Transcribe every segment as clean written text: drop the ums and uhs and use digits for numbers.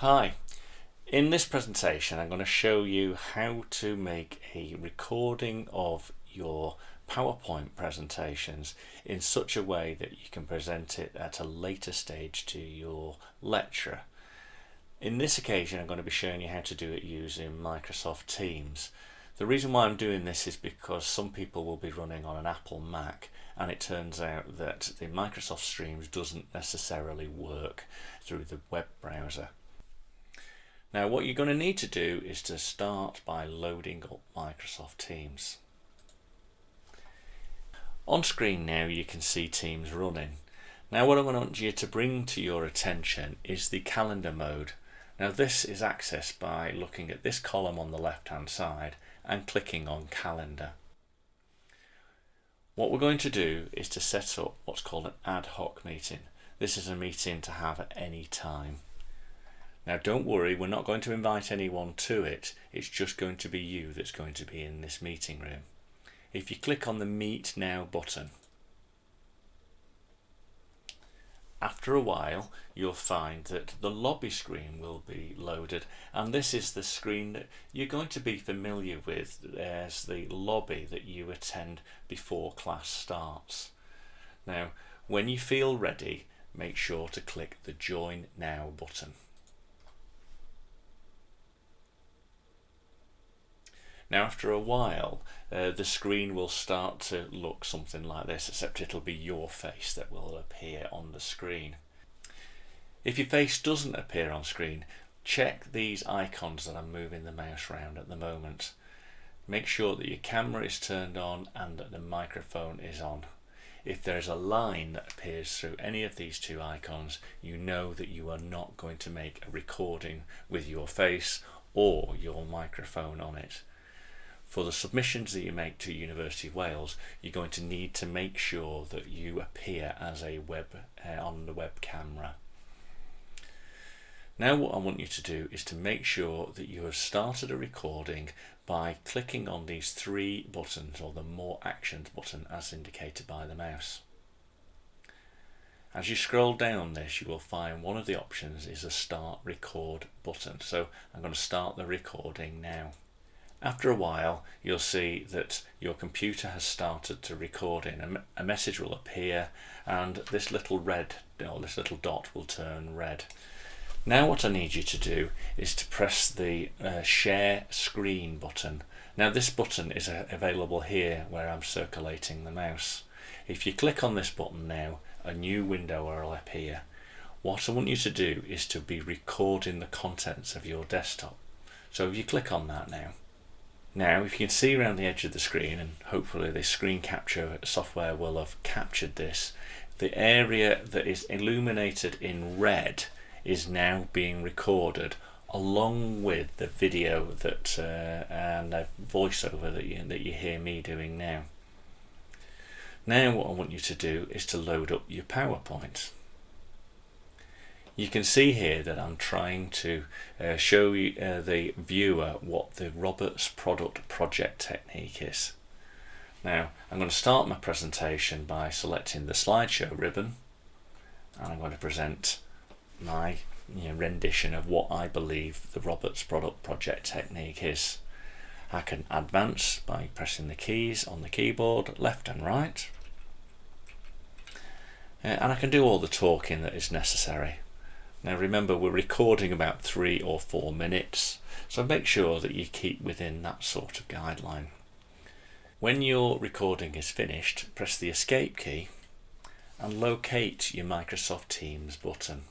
Hi, in this presentation I'm going to show you how to make a recording of your PowerPoint presentations in such a way that you can present it at a later stage to your lecturer. In this occasion I'm going to be showing you how to do it using Microsoft Teams. The reason why I'm doing this is because some people will be running on an Apple Mac, and it turns out that the Microsoft Streams doesn't necessarily work through the web browser. Now what you're going to need to do is to start by loading up Microsoft Teams. On screen now you can see Teams running. Now what I want you to bring to your attention is the calendar mode. Now this is accessed by looking at this column on the left hand side and clicking on calendar. What we're going to do is to set up what's called an ad hoc meeting. This is a meeting to have at any time. Now don't worry, we're not going to invite anyone to it, it's just going to be you that's going to be in this meeting room. If you click on the Meet Now button, after a while you'll find that the lobby screen will be loaded, and this is the screen that you're going to be familiar with as the lobby that you attend before class starts. Now when you feel ready, make sure to click the Join Now button. Now after a while the screen will start to look something like this, except it'll be your face that will appear on the screen. If your face doesn't appear on screen, check these icons that I'm moving the mouse around at the moment. Make sure that your camera is turned on and that the microphone is on. If there's a line that appears through any of these two icons, you know that you are not going to make a recording with your face or your microphone on it. For the submissions that you make to University of Wales, you're going to need to make sure that you appear as a on the web camera. Now what I want you to do is to make sure that you have started a recording by clicking on these three buttons, or the More Actions button as indicated by the mouse. As you scroll down this, you will find one of the options is a Start Record button. So I'm going to start the recording now. After a while you'll see that your computer has started to record in. A message will appear and this little dot will turn red. Now what I need you to do is to press the Share Screen button. Now this button is available here where I'm circulating the mouse. If you click on this button now, a new window will appear. What I want you to do is to be recording the contents of your desktop. So if you click on that now, if you can see around the edge of the screen, and hopefully the screen capture software will have captured this, the area that is illuminated in red is now being recorded along with the video and the voiceover that you hear me doing now. Now what I want you to do is to load up your PowerPoint. You can see here that I'm trying to show you, the viewer what the Roberts Product Project technique is. Now I'm going to start my presentation by selecting the slideshow ribbon, and I'm going to present my rendition of what I believe the Roberts Product Project technique is. I can advance by pressing the keys on the keyboard left and right, and I can do all the talking that is necessary. Now remember, we're recording about 3 or 4 minutes, so make sure that you keep within that sort of guideline. When your recording is finished, press the Escape key and locate your Microsoft Teams button.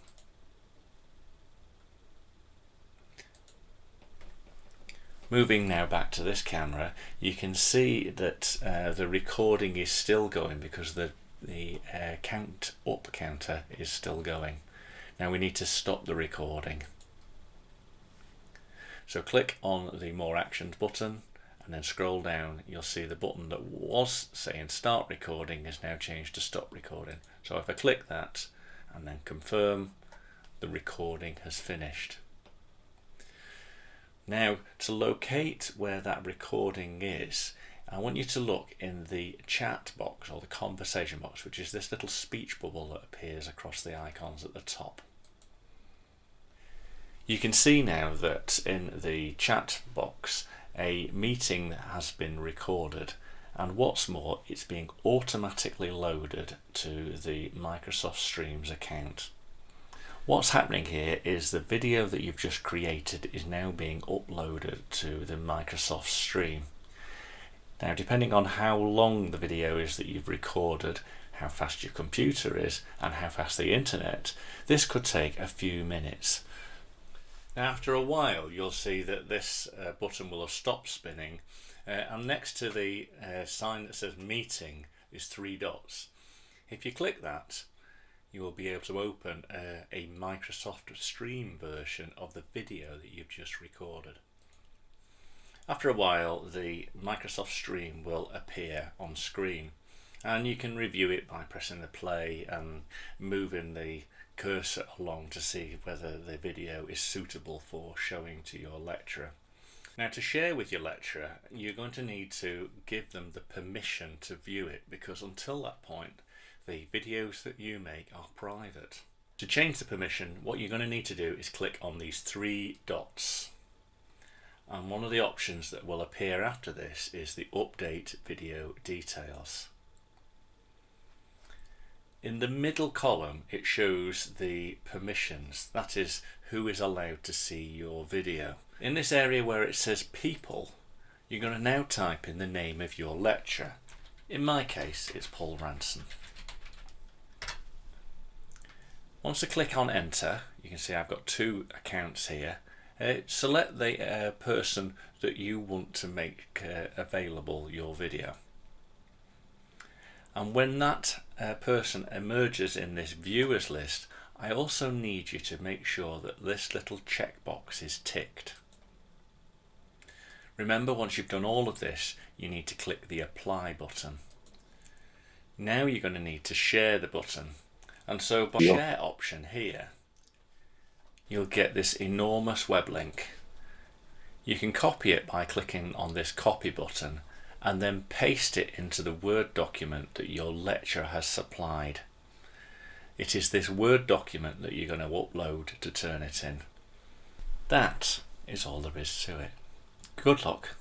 Moving now back to this camera, you can see that the recording is still going because the count up counter is still going. Now we need to stop the recording. So click on the More Actions button and then scroll down. You'll see the button that was saying Start Recording is now changed to Stop Recording. So if I click that and then confirm, the recording has finished. Now to locate where that recording is, I want you to look in the chat box or the conversation box, which is this little speech bubble that appears across the icons at the top. You can see now that in the chat box a meeting has been recorded, and what's more, it's being automatically loaded to the Microsoft Streams account. What's happening here is the video that you've just created is now being uploaded to the Microsoft Stream. Now, depending on how long the video is that you've recorded, how fast your computer is, and how fast the internet, this could take a few minutes. Now, after a while, you'll see that this button will have stopped spinning, and next to the sign that says meeting is 3 dots. If you click that, you will be able to open a Microsoft Stream version of the video that you've just recorded. After a while, the Microsoft Stream will appear on screen, and you can review it by pressing the play and moving the cursor along to see whether the video is suitable for showing to your lecturer. Now, to share with your lecturer, you're going to need to give them the permission to view it, because until that point the videos that you make are private. To change the permission, what you're going to need to do is click on these 3 dots, and one of the options that will appear after this is the update video details. In the middle column it shows the permissions, that is, who is allowed to see your video. In this area where it says people, you're going to now type in the name of your lecturer. In my case, it's Paul Ranson. Once I click on enter, you can see I've got 2 accounts here. Select the person that you want to make available your video. And when that person emerges in this viewers list, I also need you to make sure that this little checkbox is ticked. Remember, once you've done all of this, you need to click the apply button. Now you're going to need to share the button, and so by the share option here, you'll get this enormous web link. You can copy it by clicking on this copy button and then paste it into the Word document that your lecturer has supplied. It is this Word document that you're going to upload to Turnitin. That is all there is to it. Good luck.